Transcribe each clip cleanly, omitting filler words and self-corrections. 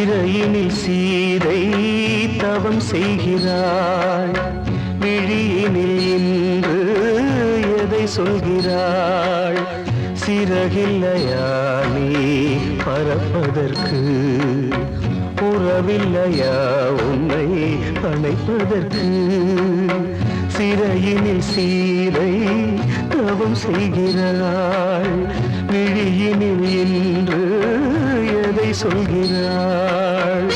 சிறையினில் சீதை தவம் செய்கிறாள். விழியினில் இன்று எதை சொல்கிறாள்? சிறகில்லையா நீ பறப்பதற்கு? உறவில்லையா உன்னை அணைப்பதற்கு? சிறையினில் சீதை தவம் செய்கிறாள். விழியினில் இன்று எதை சொல்கிறாள்?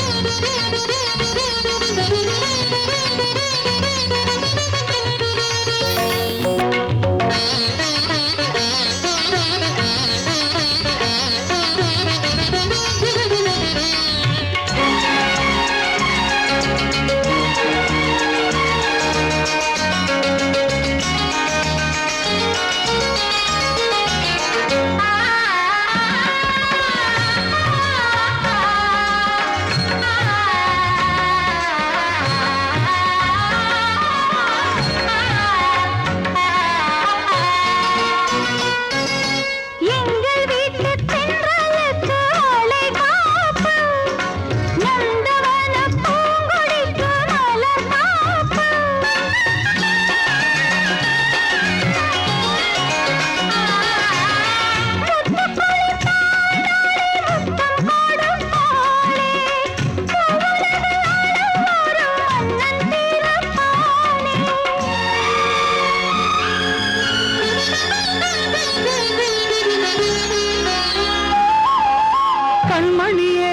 கண்மணியே,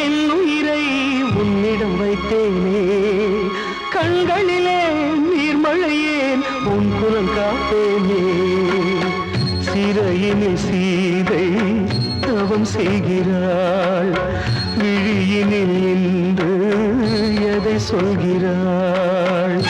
என் உயிரை உன்னிடம் வைத்தேனே. கண்களிலே நீர்மழையேன் உன் குரல் காப்பேனே. சிறையினில் சீதை தவம் செய்கிறாள். விழியினில் இன்று எதை சொல்கிறாள்?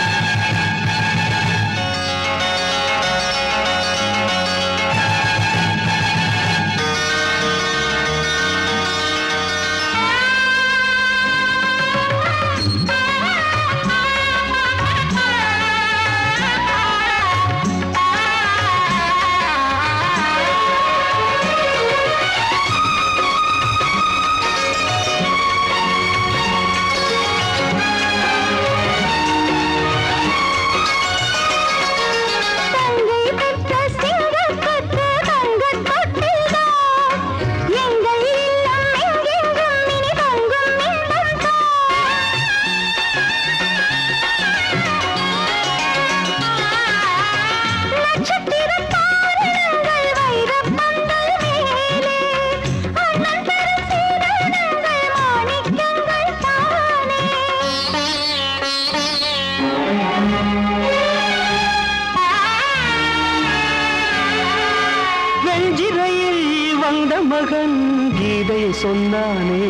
வந்த மகன் கீதை சொன்னானே.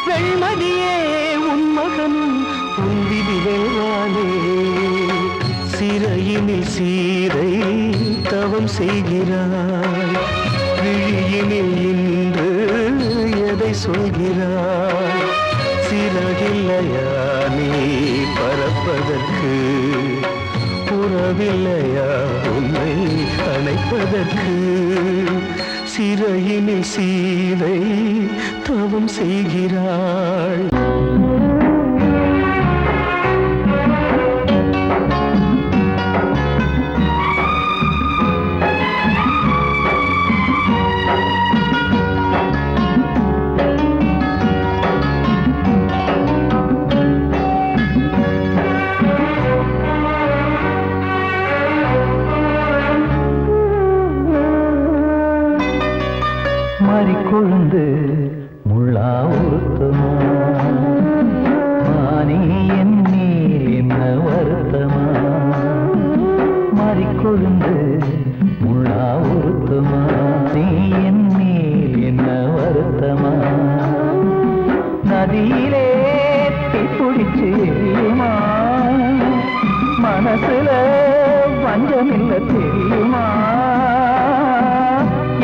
வெண்மதியே, உன் மகனும் உன் விதி வெல்வானே. சிறையினில் சீதை தவம் செய்கிறாள். விழியினில் இன்று எதை சொல்கிறாள்? சிறகில்லையா நீ பறப்பதற்கு? உறவில்லையா உன்னை அணைப்பதற்கு? சிறையினில் சீதை தவம் செய்கிறாள். கொழுந்து முள்ளா உறுத்தமா? மானி என் மேல் என்ன வருத்தமா? மாறிக்கொழுந்து முள்ளா உறுத்தமா? நீ என் மேல் என்ன வருத்தமா? நதியிலே பிடிச்சு எரியுமா? மனசுல வஞ்சமில்ல தெரியுமா?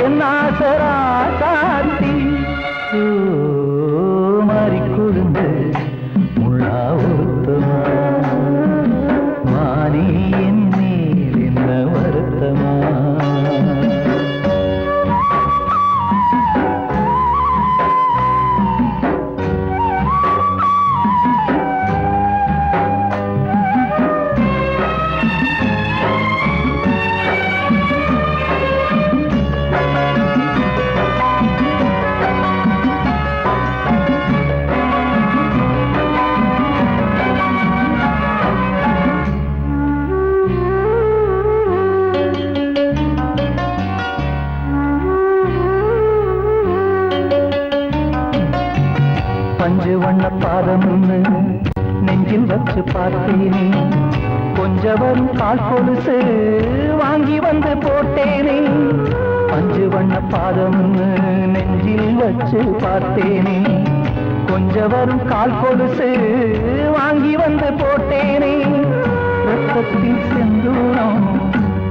என் ஆசரா சாத்தி மாறிக்கொழுந்து முள்ளா உறுத்தமா? மானி என் மேல் என்ன வருத்தமா? நெஞ்சில் வச்சு பார்த்தேனே கொஞ்சம் வரும் கால் கொலுசு வாங்கி வந்து போட்டேனே பஞ்சு வண்ண பாதம் நெஞ்சில் வச்சு பார்த்தேனே கொஞ்சம் வரும் கால் கொலுசு வாங்கி வந்து போட்டேனே ரத்தத்தில் செந்தூரம்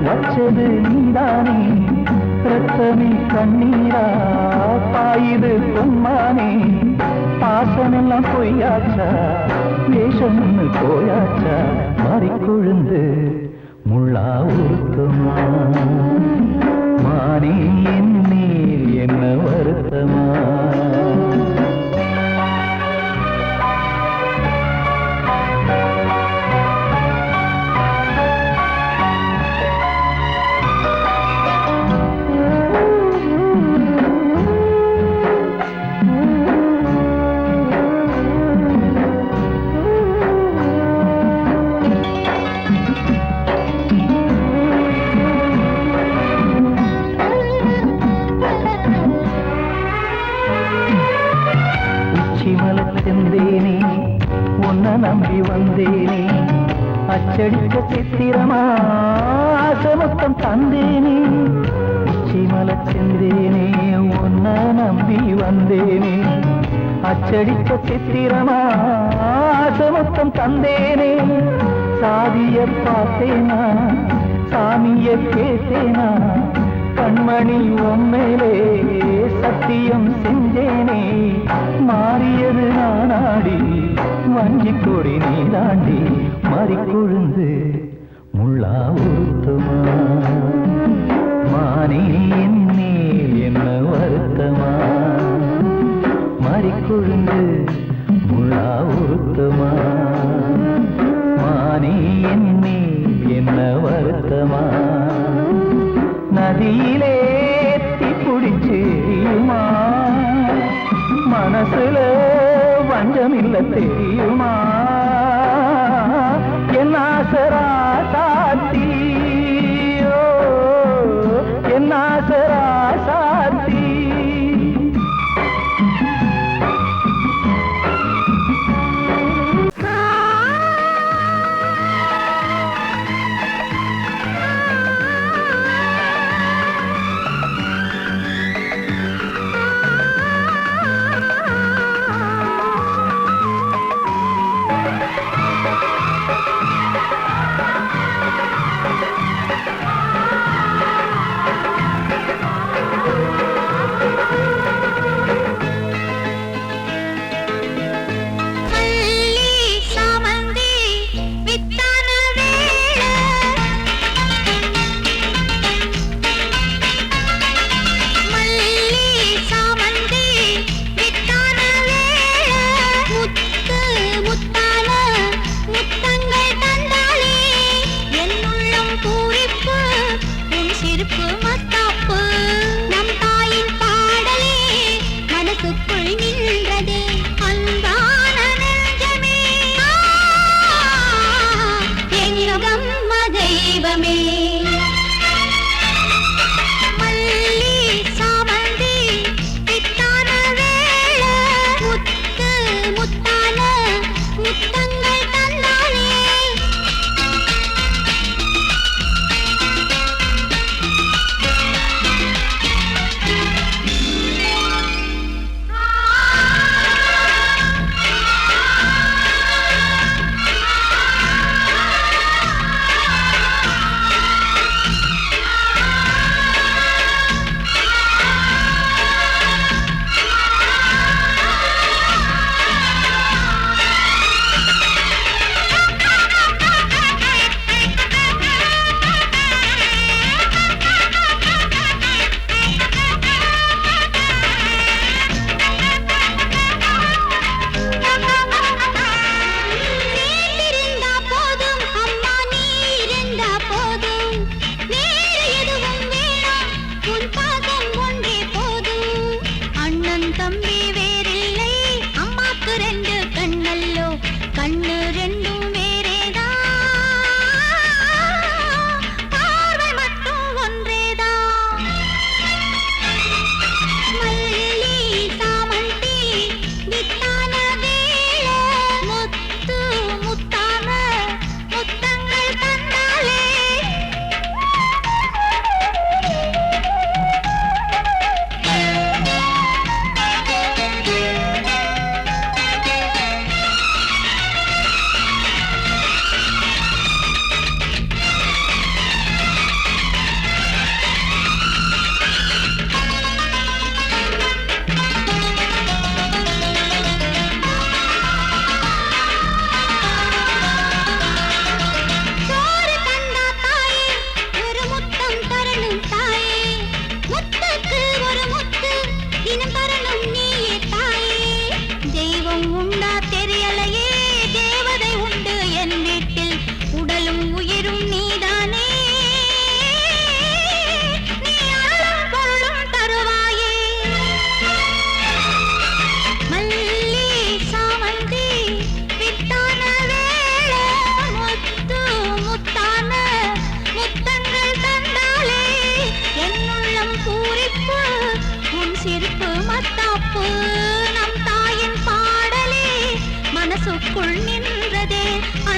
வச்சது நீதானே ரத்தமே கண்ணீரா பாயுது பொம்மானே பாசமெல்லாம் பொய்யாச்சா வேஷம்னு போயாச்சா மாறிக்கொழுந்து முள்ளா உருத்தமா மானே என் நீர் என்ன வருத்தமா செந்தேனே உன்னை நம்பி வந்தேனே அச்சடித்த சித்திரமா ஆசமொத்தம் தந்தேனே உச்சிமல செந்தேனே உன்னை நம்பி வந்தேனே அச்சடித்த சித்திரமா ஆசமொத்தம் தந்தேனே சாதிய பார்த்தேனா சாமிய கேட்டேனா கண்மணி உம்மேலே சத்தியம் செஞ்சேனே மாறியது நானாடி வஞ்சி கொடி நீ தாண்டி மாறிக்கொழுந்து முள்ளா உருத்தமா மானே என்னே என்ன வருத்தமா மாறிக்கொழுந்து முள்ளா உருத்தமா மானே என்னே என்ன வருத்தமா நதியிலே பிடிச்சியுமா மனசுல வஞ்சமில்ல தெரியுமா என் ஆசரா சாத்தியோ என் ஆசரா சாத்தி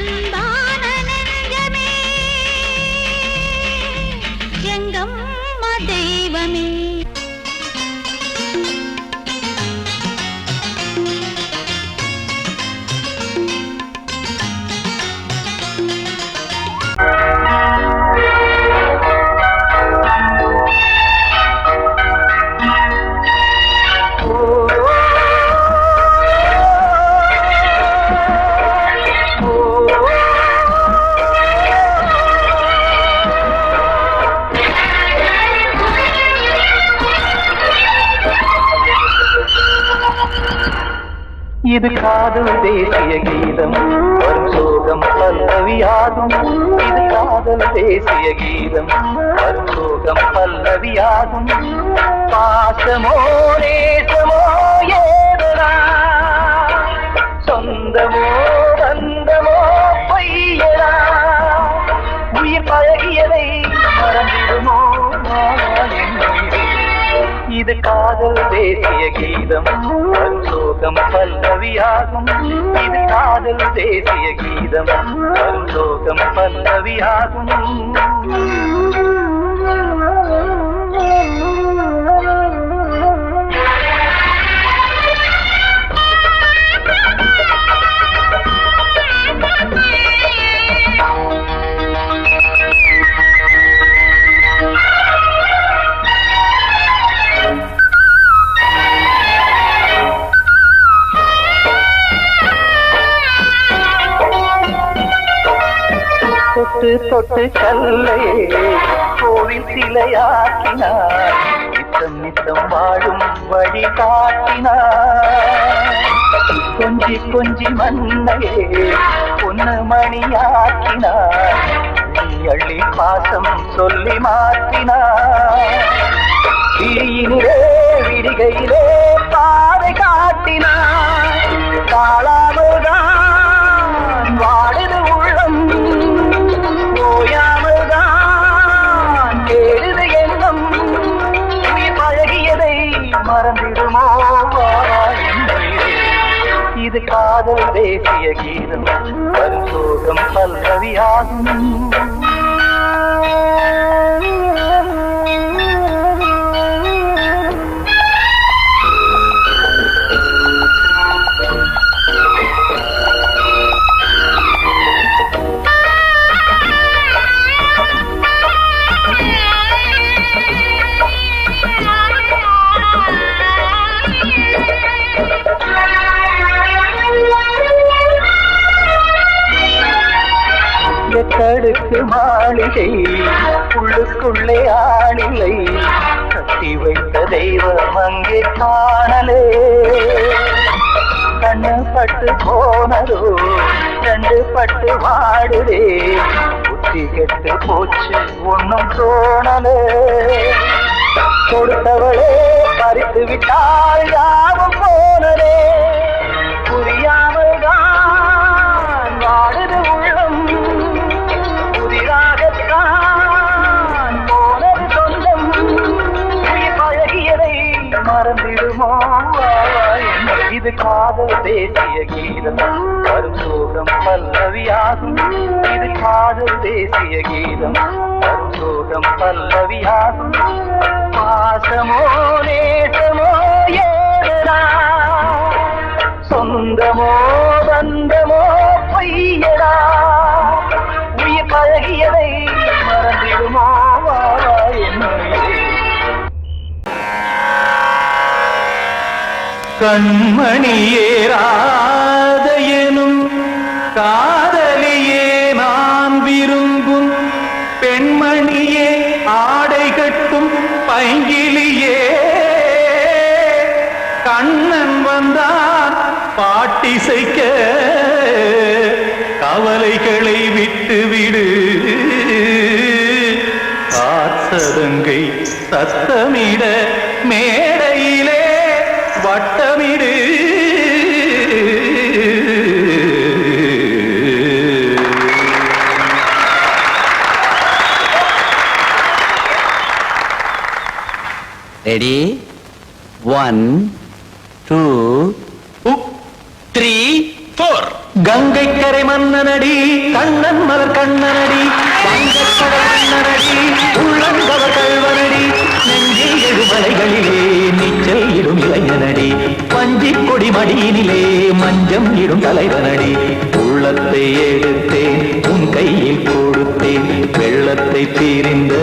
அன்பான நெஞ்சமே எங்கம்மா தெய்வமே. இது காதல் தேசிய கீதம் வரும் சோகம் பல்லவியாகும். இது காதல் தேசிய கீதம் வரும் சோகம் பல்லவியாகும். பாசமோ நேசமோ ஏதனா சொந்தமோ பந்தமோ பொய்யனா உயிர் பழகியதை மறந்திடுமோ இது காதல் தேசிய கீதம் வரும் சோகம் பல்லவியாகும். இது காதல் தேசிய கீதம் வரும் சோகம் பல்லவியாகும். தொட்டு தொட்டு கல்லையே கோவில் சிலையாக்கினார். நித்தம் நித்தம் வாழும் வழி காட்டினார். கொஞ்சி கொஞ்சி மண்ணையே பொன்னு மணியாக்கினார். அள்ளி பாசம் சொல்லி மாற்றினார். விழியினிலே விடிகையிலே பாதை காட்டினார். தாழாமல்தான் வாடுது உள்ளம் ஓயாமல்தான் கேடுது எண்ணம். உயிர் பழகியதை மறந்திடுமோ இது காதல் தேசிய கீதம் வரும் சோகம் பல்லவியாகும். கடுக்கு மாளிகை உள்ளுக்குள்ளே ஆளில்லை. கட்டி வைத்த தெய்வம் அங்கே காணலே. கண்ணு பட்டு போனதோ ரெண்டு பட்டு வாடுதே. புத்தி கெட்டு போச்சு ஒன்னும் தோணலே. கொடுத்தவளே பறித்து விட்டால் யாவும் போனதே. புரியாமல் தான் வாடுது உள்ளம். புதிராகத்தான் போனது சொந்தம். உயிர் பழகியதை மறந்திடுமோ இது காதல் தேசிய கீதம் வரும் சோகம் பல்லவியாகும். இது காதல் தேசிய கீதம் வரும் சோகம் பல்லவியாகும். பாசமோ நேசமோ ஏதனா சொந்தமோ பந்தமோ பொய்யடா உயிர் பழகியதை மறந்திடுமோ கண்மணியேராதையனும் காதலியே நான் விரும்பும் பெண்மணியே ஆடை கட்டும் பைங்கிலியே கண்ணன் வந்தான் பாட்டிசைக்க கவலைகளை விட்டுவிடு காத்ததங்கை சத்தமிட மேடையிலே வட்டமிடு ரெடி 1 2 3 4 கங்கைக்க கங்கை மன்னனடி கண்ணன் மலர் கண்ணனடி வங்கக்கடல் மன்னனடி உள்ளங்கவர் கள்வனடி நெஞ்சில் எழுமலைகளிலே நீச்சல் இடும் இளைஞனடி பஞ்சி கொடி மடியினிலே மஞ்சம் இடும் தலைவனடி உள்ளத்தை எடுத்தேன் உன் கையில் கொடுத்தேன் வெள்ளத்தை தீரிந்த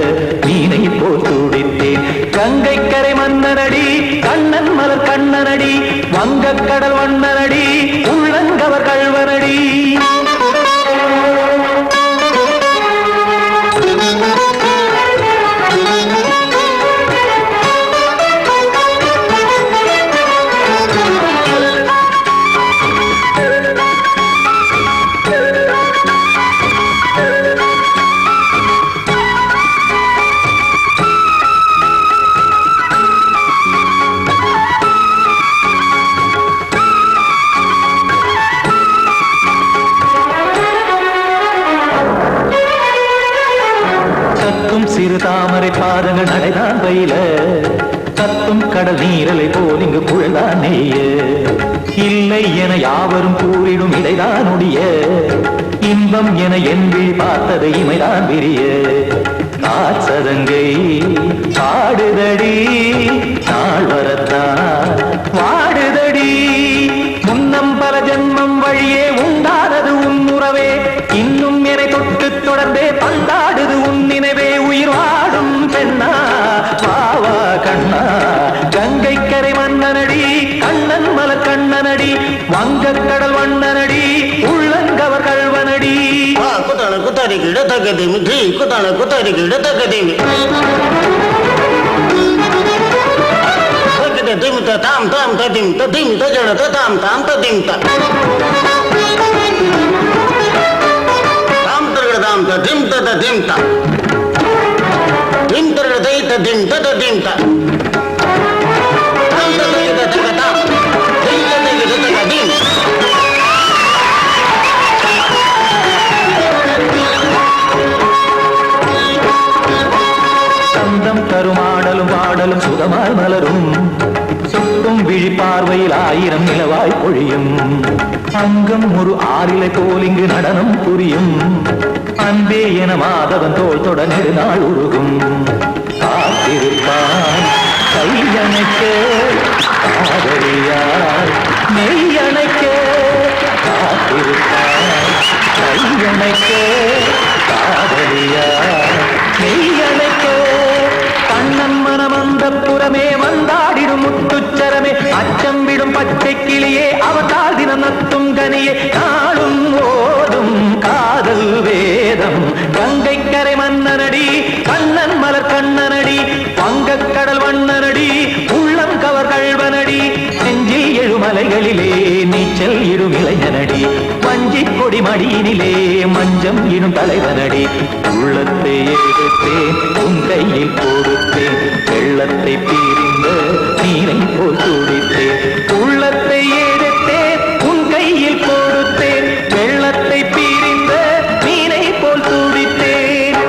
மீனை போல் துடித்தேன் கங்கை கரை மன்னனடி கண்ணன் மலர் கண்ணனடி வங்கக்கடல் மன்னனடி உள்ளங்கவர் கள்வனடி சிறு தாமரை பாதங்கள் நடைதான் பயில கத்தும் கடல் நீரலை போல் இங்கு புழல்தான் நெய்ய இல்லை என யாவரும் கூறிடும் இடைதான் உடைய இன்பம் என என்பி பார்த்தது இமைதான் விரிய காசதங்கை பாடுதடி நாள் வரத்தான் வாடுதடி முன்னம் பல ஜென்மம் வழியே உண்டானது உன் உறவே இன்னும் என்னை தொட்டு தொடர்ந்தே பந்தாடுது உன் நினைவே உயிர் வாடும் பெண்ணா பாவா கண்ணா கங்கை கரை மன்னனடி கண்ணன் மலர் கண்ணனடி வங்கக்கடல் வண்ணனடி உள்ளங்கவர் கள்வனடி குத்தான குத்தாரி கிட தகதிமி ஜி குத்தான குத்தாரி கிட தகதிமி திம் தாம் தாம் ததிம் ததிம் தஜட தாம் தாம் ததிம் தாம் தர்கட தாம் ததிம் ததிம் தாம் திம் தர்கட தை ததிம் ததிம் தாம் தாம் ததிம் ததிம் தாம் திம் ததிம் ததிம் சந்தம் தருமாடலும் பாடலும் சுகமாய் மலரும் சுட்டும் விழி பார்வையில் ஆயிரம் நிலவாய் பொழியும் அங்கம் ஒரு ஆறிலை போல் இங்கு நடனம் புரியும் அன்பே என மாதவன் தோல் தொட நெடுநாள் உருகும் காத்திருப்பான் கையணைக்க காதலியார் மெய்யணைக்க காத்திருப்பான் கையணைக்க காதலியார் மெய்யணைக்க கண்ணன் மனமந்த புறமே வந்தாடிடும் முத்துச்சரமே அச்சம் விடும் பச்சை கிளியே அவதால் தினம் நத்தும் கனியே நாளும் ஓதும் காதல் வேதம் கங்கை கரை மன்னனடி கண்ணன் மலர் கண்ணனடி வங்கக்கடல் வண்ணனடி உள்ளம் கவர் கள்வனடி நெஞ்சில் எழுமலைகளிலே நீச்சல் இடும் இளைஞனடி வஞ்சி கொடி மடியினிலே மஞ்சம் இடும் தலைவனடி உள்ளத்தை எடுத்தேன் உன் கையில் கொடுத்தேன் வெள்ளத்தை பீரிந்த நீரை போல் துடித்தேன் உள்ளத்தை எடுத்தேன் உன் கையில் கொடுத்தேன் வெள்ளத்தை பீரிந்த நீரை போல் துடித்தேன்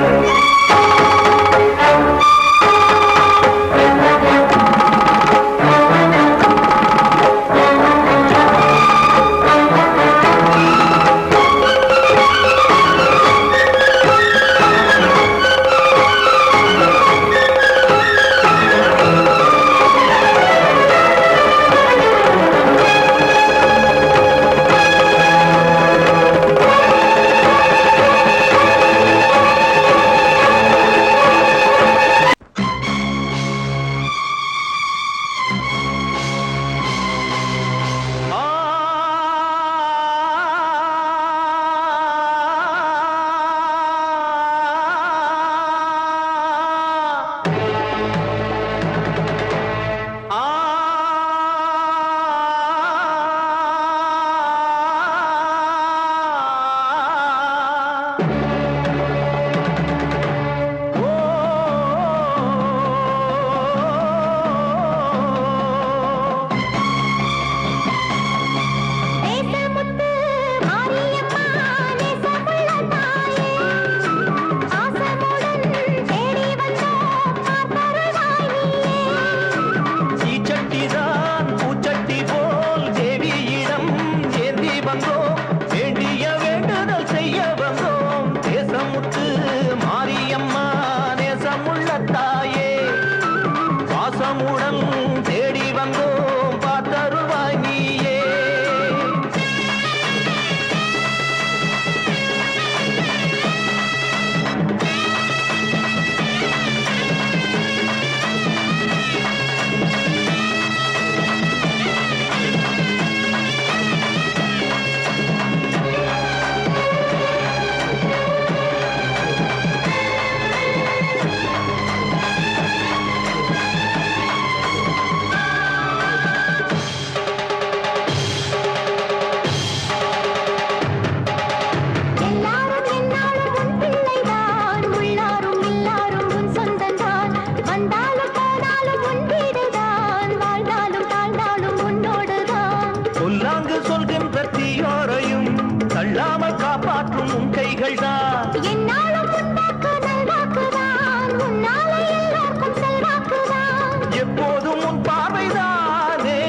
விதிகள் தான். என்னாலும் உண்டாக்கு நல்வாக்குதான், உன்னாலே எல்லோருக்கும் செல்வாக்குதான். எப்போதும் உன் பார்வைதானே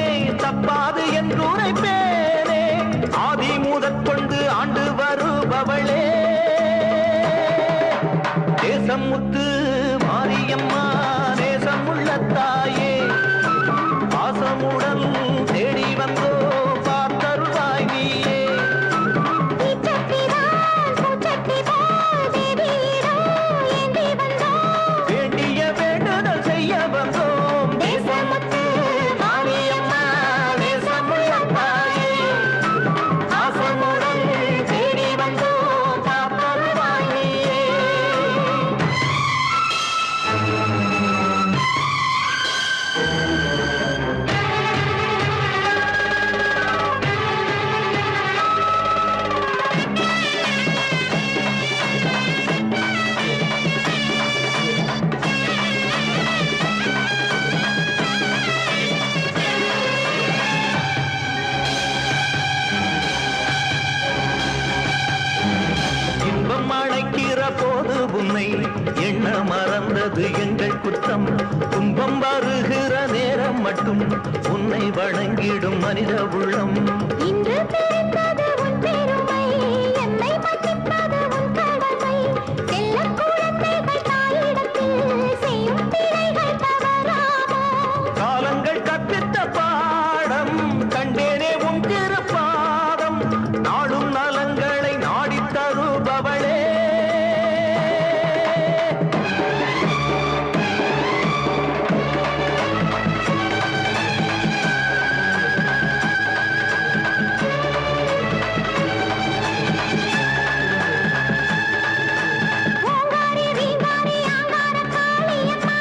தப்பாது என்று உரைப்பேனே. ஆதி முதற்கொண்டு ஆண்டு வருபவளே, தேசம் முத்து மாரியம்மா, நேசம் உள்ள தாயே, பாசமுடன் தேடி வந்தோ பார்த்தருள்வாய் நீயே. தீச்சட்டிதான் பூச்சட்டி போல் தேவியிடம் ஏந்தி வந்தோம். வேண்டிய வேண்டுதல் செய்ய வந்தோம். தேசமுத்து மாரியம்மா, நேசமுள்ள தாயே, பாசமுடன் தேடி வந்தோ பார்த்தருள்வாய் நீயே. இன்பம் அழைக்கிற போது உன்னை எண்ண மறந்தது எங்கள் குற்றம். துன்பம் வருகிற நேரம் மட்டும் உன்னை வணங்கிடும் மனித உள்ளம். இன்று தெரிந்தது உன் பெருமை, என்னை மதிப்பது உன் கடமை. செல்லக் குழந்தைகள் தாயிடத்தில் செய்யும் பிழைகள் தவறாமோ? காலங்கள் கற்பித்த பாடம் கண்டேனே உன் திருப்பாதம். நாடும் நலங்களை நாடித் தருபவளே, ஓங்காரி வீங்காரி ஆங்கார காளியம்மா,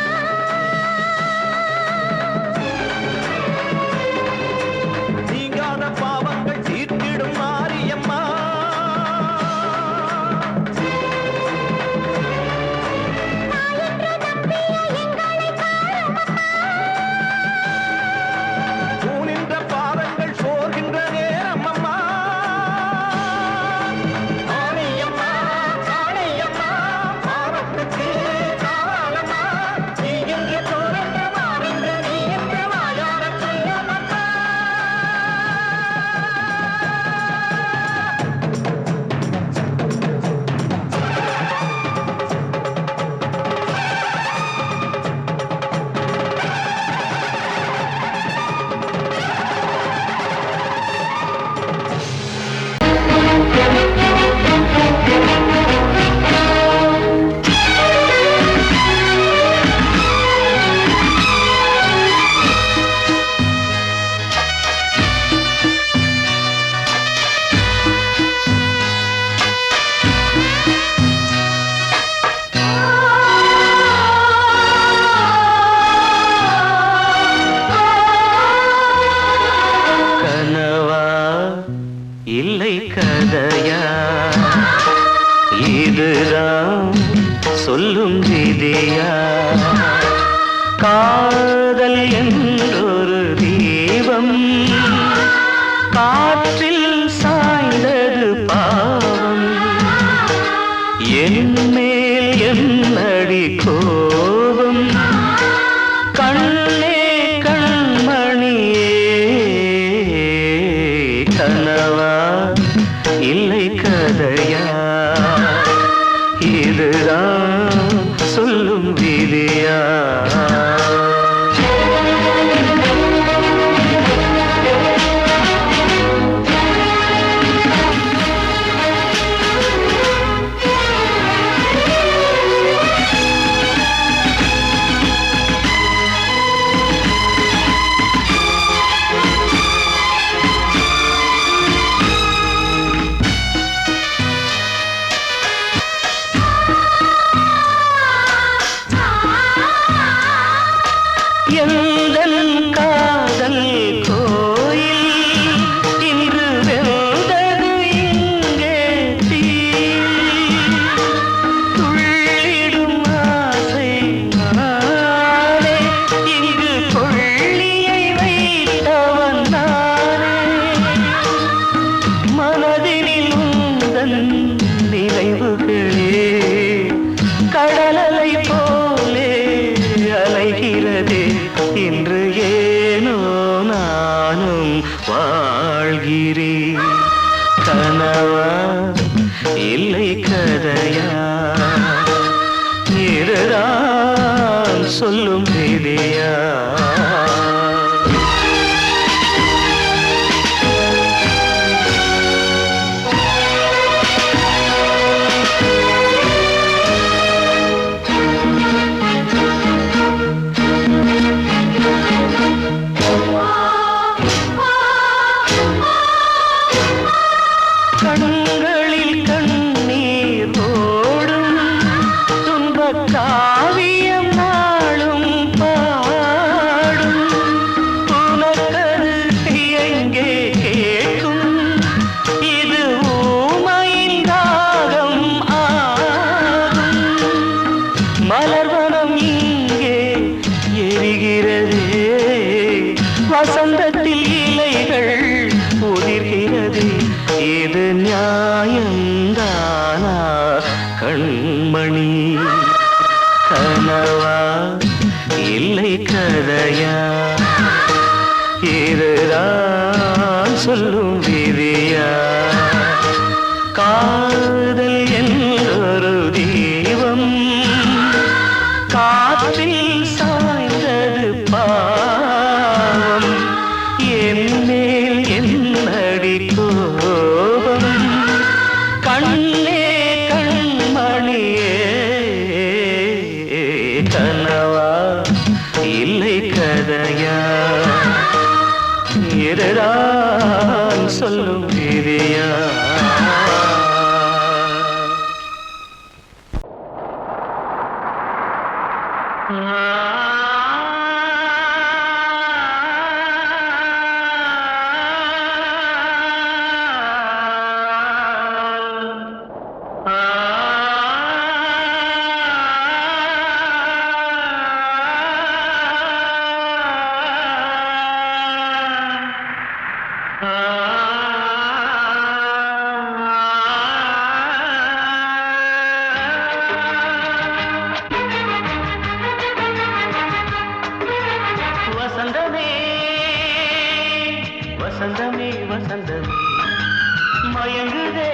நீங்காத பாவங்கள் தீர்த்திடும் மாரியம்மா. தாயென்று நம்பிய எங்களை பாருமம்மா. தூணின்ற பாதங்கள் சோர்கின்ற நேரம் அம்மா. மாரியம்மா, காளியம்மா, பாவத்துக்கு காரணம்மா. நீ என்று தோன்ற மாறின்ற நீ என்று வாயார சொல்லமம்மா. கனவா இல்லை கதையா, இதுதான் சொல்லும் விதியா. காதல் என்றொரு தீபம் காற்றில் சாய்ந்தது பாவம். என் மேல் என்னடி கோபம், கண்ணே கண்மணியே. கனவா இல்லை கதையா, இதுதான் சொல்லும் விதியா. கதையா இதுதான் சொல்லும் விதியா கண்களில் கண்ணீர் ஓடும் துன்பக் காவியம் நாளும் பாடும் உனக்கது எங்கே கேட்கும் இது ஊமையின் ராகம் ஆகும் மலர்வனம் இங்கே எரிகிறதே வசந்தத்தில் இலைகள் உதிர்கிறது இது நியாயந்தானா கண்மணி கனவா இல்லை கதையா இதுதான் சொல்லும் விதியா காதல் என்றொரு தீபம் காற்றில் சாய்ந்தது பாவம் என் மேல் என்னடி கோபம் கண்ணே கண்மணியே கனவா இல்லை கதையா இதுதான் சொல்லும் விதியா வசந்தமே வசந்தமே வசந்தமே மயங்குதே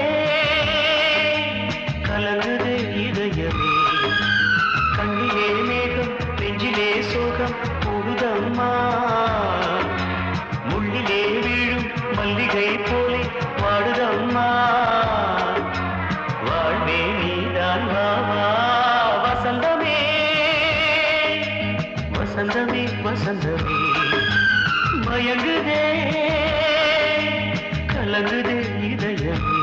கலங்குதே இதயமே கண்ணிலே மேகம் நெஞ்சிலே சோகம் கூடுதம்மா முள்ளிலே வீழும் மல்லிகை போலே வாடுதம்மா வாழ்வே நீதான் வாவா வசந்தமே வசந்தமே வசந்தமே மயங்குதே கலங்குதே இதயமே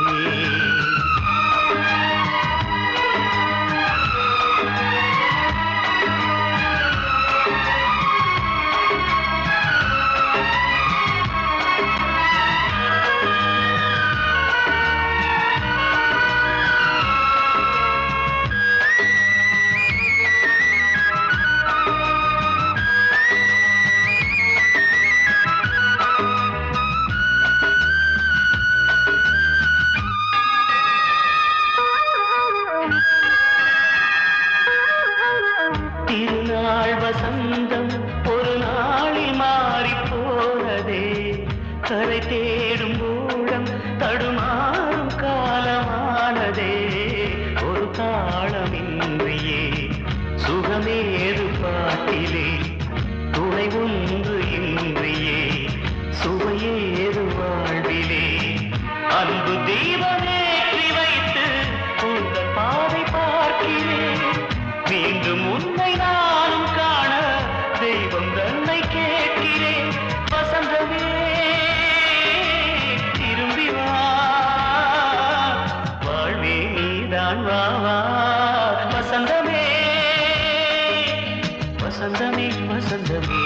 திருநாள் வசந்தம் ஒரு நாளில் மாறி போனதே கரை தேடும் ஊழம் தடுமாறும் காலமானதே ஒரு தாளமின்றியே சுகமேது பாட்டிலே துணை ஒன்று இன்றியே சுவையேது வாழ்விலே அன்பு தீபமேற்றி வைத்து உங்கள் பாதை பார்க்கிறேன் மீண்டும் உன்னை நானும் காண தெய்வம் தன்னை கேட்கிறேன் வசந்தமே திரும்பி வா வாழ்வே நீதான் வா வா வசந்தமே வசந்தமே வசந்தமே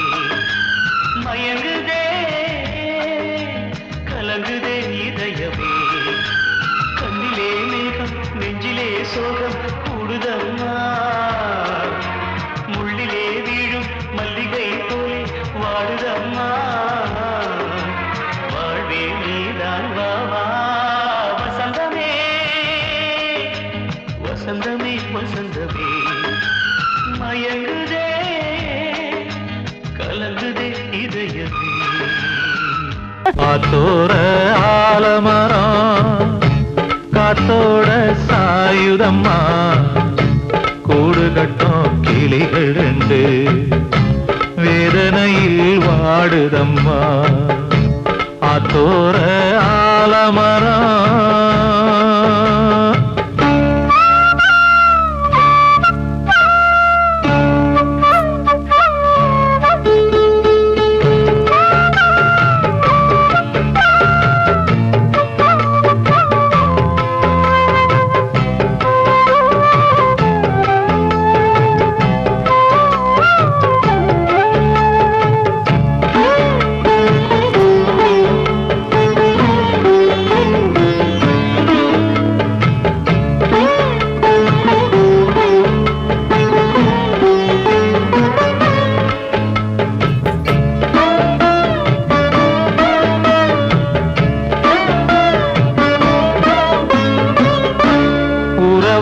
மயங்குதே கலங்குதே இதயமே கண்ணிலே மேகம் நெஞ்சிலே சோகம் கூடுதம்மா முள்ளிலே வீழும் மல்லிகை போலே வாடுதம்மா வாழ்வே நீதான் வா வா வசந்தமே வசந்தமே வசந்தமே மயங்குதே கலங்குதே இதயமே ஆத்தோர ஆலமரம் காத்தோட சாயுதம்மா கூடு கட்டும் கிளிகள் ரெண்டு வேதனையில் வாடுதம்மா ஆத்தோர ஆலமரம்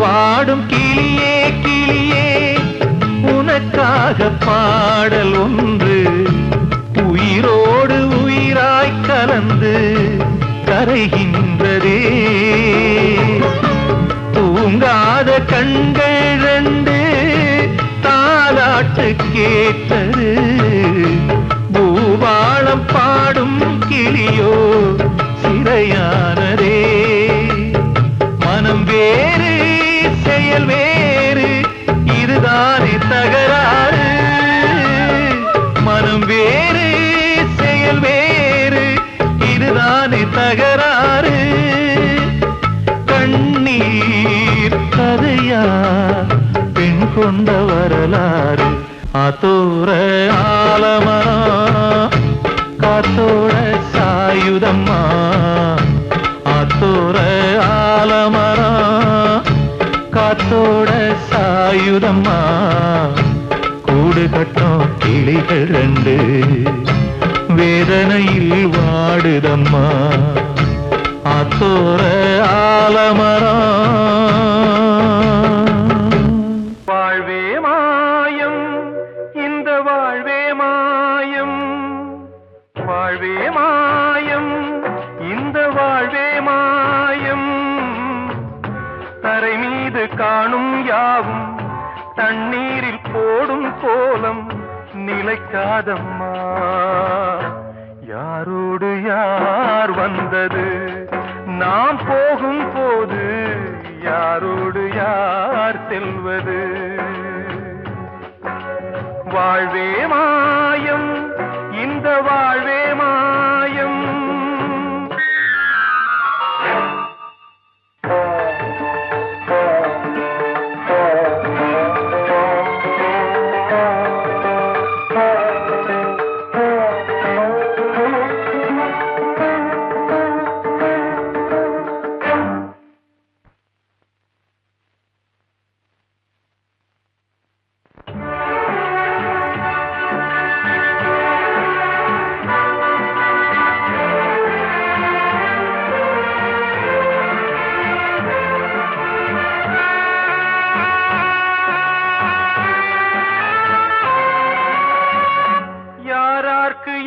பாடும் கிளியே கிளியே உனக்காக பாடல் ஒன்று உயிரோடு உயிராய் கலந்து கரைகின்றதே தூங்காத கண்கள் ரெண்டு தாலாட்டு கேட்டது பூபாளம் பாடும் கிளியோ சிறையானதே மனம் வேறு செயல் வேறு இதுதானே தகராறு மனம் வேறு செயல் வேறு இதுதானே தகராறு கண்ணீர் கதையா பெண் கொண்ட வரலாறு ஆத்தோர ஆலமரம் காத்தோட சாயுதம்மா ஆத்தோர ஆலமரம் காத்தோட சாயுதம்மா கூடு கட்டும் கிளிகள் ரெண்டு வேதனையில் வாடுதம்மா ஆத்தோர ஆலமரம் வாழ்வே மாயம் இந்த வாழ்வே மாயம் வாழ்வே மாயம் இந்த வாழ்வே மாயம் தரை மீது காணும் யாவும் தண்ணீரில் போடும் கோலம் நிலைக்காதம்மா யாரோடு யார் வந்தது நாம் போகும் போது யாரோடு யார் செல்வது வாழ்வே மாயம் இந்த வாழ்வே மாயம்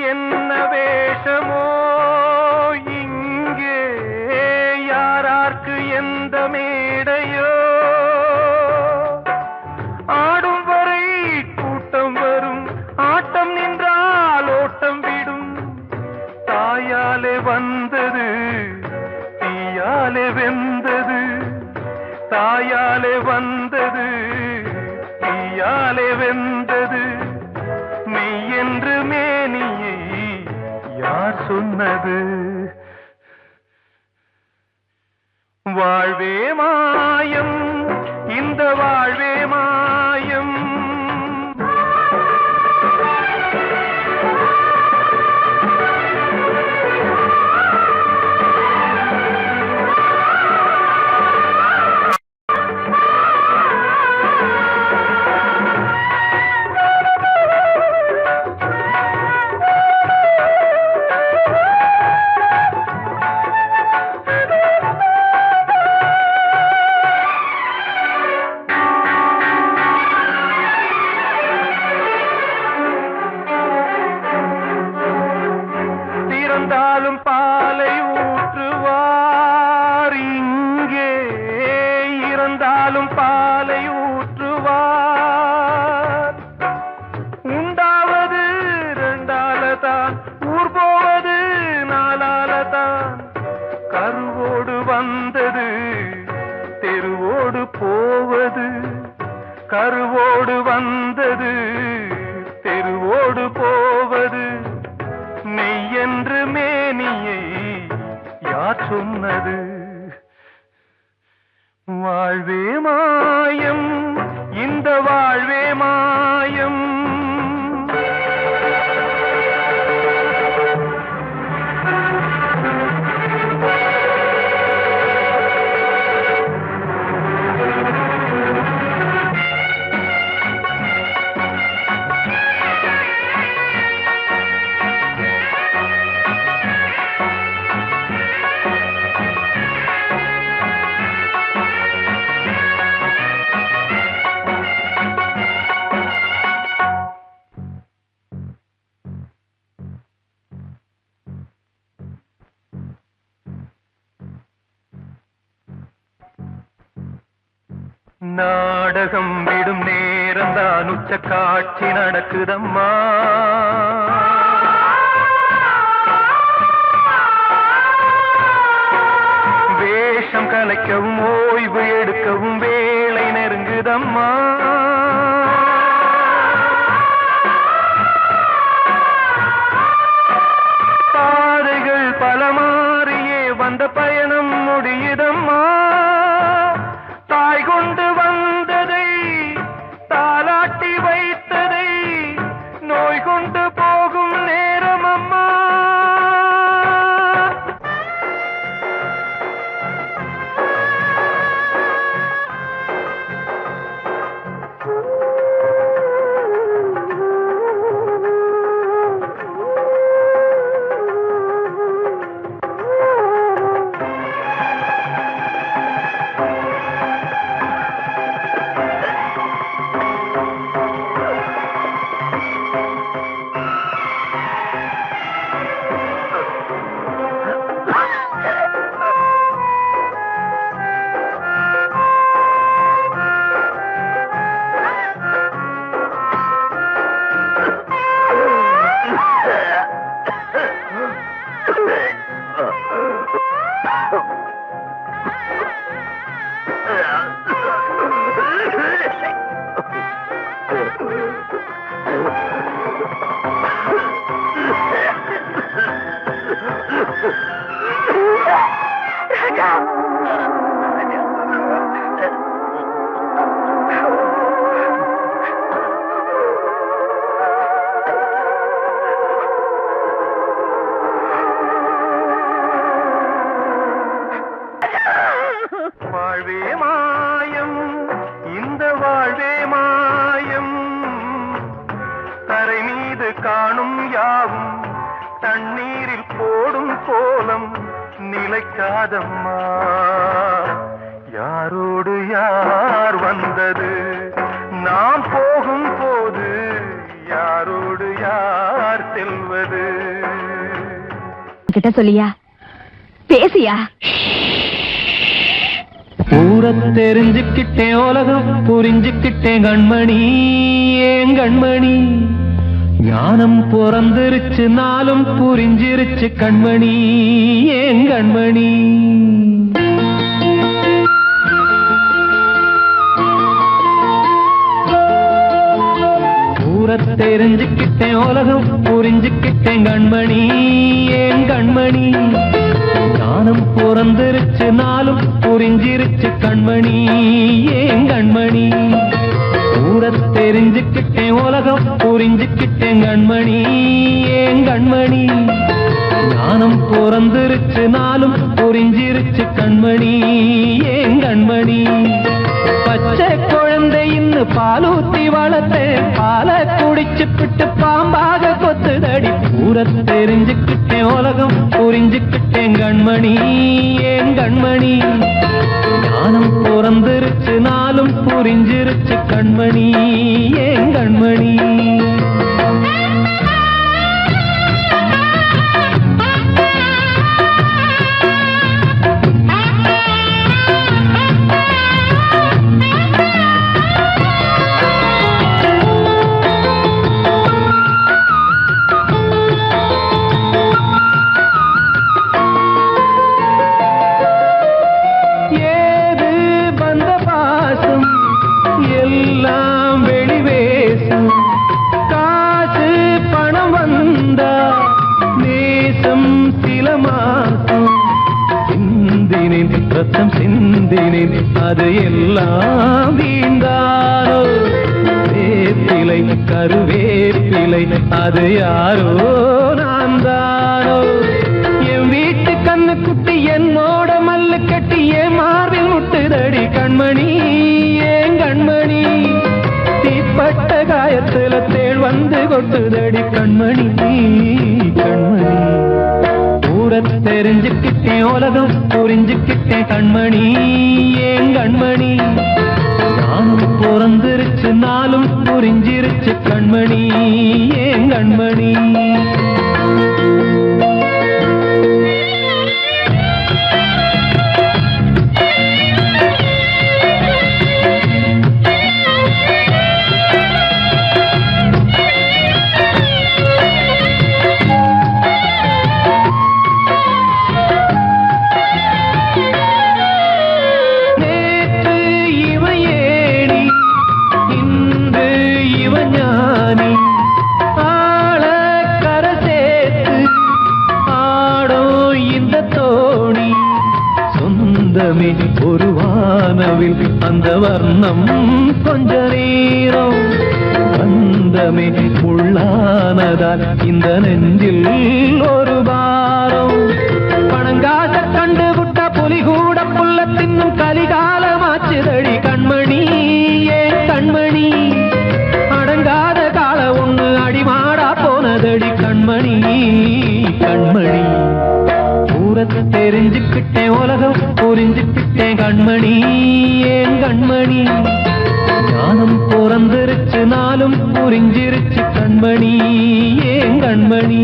என்ன வேஷமோ இங்கே யாரார்க்கு எந்த மேடையோ ஆடும் வரை கூட்டம் வரும் ஆட்டம் நின்றால் ஓட்டம் விடும் தாயாலே வந்தது தீயாலே வெந்தது தாயாலே வந்தது தீயாலே வெந்தது மெய் என்று மேனியை யார் சொன்னது வாழ்வே மாயம் இந்த வாழ்வே மாயம் பிறந்தாலும் பாலை ஊற்றுவார். உண்டாவது ரெண்டாலதான், ஊர் போவது நாலாலதான். கருவோடு வந்தது தெருவோடு போவது, கருவோடு வந்தது தெருவோடு போவது. மெய்யென்று மேனியை யார் சொன்னது? வாழ்வே மாயம், இந்த வாழ்வே மாயம். நாடகம் விடும் நேரம்தான் உச்ச காட்சி நடக்குதம்மா. வேஷம் கலைக்கவும் ஓய்வு எடுக்கவும் வேளை நெருங்குதம்மா. பாதைகள் பல மாறியே வந்த பயணம் முடியுதம்மா. தாய் கொண்டு வந்ததை தாலாட்டி வைத்ததை நோய் கொண்டு போகும் நேரம் அம்மா. வாழ்வே மாயம், இந்த வாழ்வே மாயம். தரை மீது காணும் யாவும் தண்ணீரில் போடும் கோலம் நிலைக்காதம்மா. யாரோடு யார் வந்தது நாம் போகும் போது, யாரோடு யார் செல்வது? கிட்ட சொல்லியா, பேசியா? ஊரை தெரிஞ்சுக்கிட்டேன், உலகம் புரிஞ்சுக்கிட்டேன் கண்மணி, ஏன் கண்மணி. ஞானம் பிறந்திருச்சு, நாளும் புரிஞ்சிருச்சு கண்மணி, ஏன் கண்மணி. ஊரை தெரிஞ்சுக்கிட்டேன், உலகம் புரிஞ்சுக்கிட்டேன் கண்மணி, ஏன் கண்மணி. ஞானம் பிறந்திருச்சு, நாளும் புரிஞ்சிருச்சு கண்மணி, ஏன் கண்மணி. ஊரை தெரிஞ்சுக்கிட்டேன், உலகம் புரிஞ்சுக்கிட்டேன் கண்மணி, ஏன் கண்மணி. ஞானம் பிறந்திருச்சு, நாளும் புரிஞ்சிருச்சு கண்மணி, ஏன் கண்மணி. பச்சை குழந்தையின்னு பாலூத்தி வளர்த்தேன், பாலை குடிச்சு பிட்டு பாம்பாக கொத்துதடி. ஊரை தெரிஞ்சுக்கிட்டேன், உலகம் புரிஞ்சுக்கிட்டேன் கண்மணி, ஏன் கண்மணி. ஞானம் பிறந்திருச்சு, நாளும் புரிஞ்சிருச்சு கண்மணி, ஏன் கண்மணி. வாழ்ந்தினேன் அது எல்லாம் வீண்டானோ வேப்பிலை கருவேப்பிலை அது யாரோ நான் தானோ என் வீட்டு கண்ணு குட்டி என்னோட மல்லு கட்டி என் மார்பில் முட்டுதடி கண்மணி ஏன் கண்மணி தீப்பட்ட காயத்துல தேள் வந்து கொட்டுதடி கண்மணி கண்மணி கூட தெரிஞ்சுக்கிட்டேன் உலகம் புரிஞ்சுக்கிட்டேன் கண்மணி ஏன் கண்மணி நானும் பிறந்திருச்சு நாளும் புரிஞ்சிருச்சு கண்மணி ஏன் கண்மணி ஒரு வானவில் அந்த வர்ணம் கொஞ்ச நேரம் வந்தமே உள்ளானதால் இந்த நெஞ்சில் ஒரு பாரம் பணங்காச கண்டு விட்ட புலி கூட புல்ல தின்னும் கலிகாலமாச்சுதடி கண்மணி ஏன் கண்மணி அடங்காத கால ஒண்ணு அடிமாடா போனதடி கண்மணி கண்மணி தெரிஞ்சுக்கிட்டேன் உலகம் புரிஞ்சுக்கிட்டேன் கண்மணி ஏன் கண்மணி ஞானம் பிறந்திருச்சு நாளும் புரிஞ்சிருச்சு கண்மணி ஏன் கண்மணி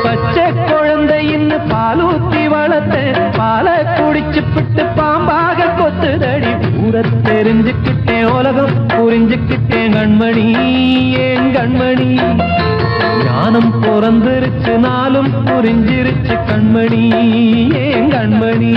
பச்சை குழந்தை இன்னும் பாலூத்தி வளர்த்த பாலை குடிச்சு பிட்டு பாம்பாக கொத்துதடி பூர தெரிஞ்சுக்கிட்டேன் உலகம் புரிஞ்சுக்கிட்டேன் கண்மணி ஏன் கண்மணி ஞானம் பிறந்திருச்சு நாளும் புரிஞ்சிருச்சு கண்மணி ஏன் கண்மணி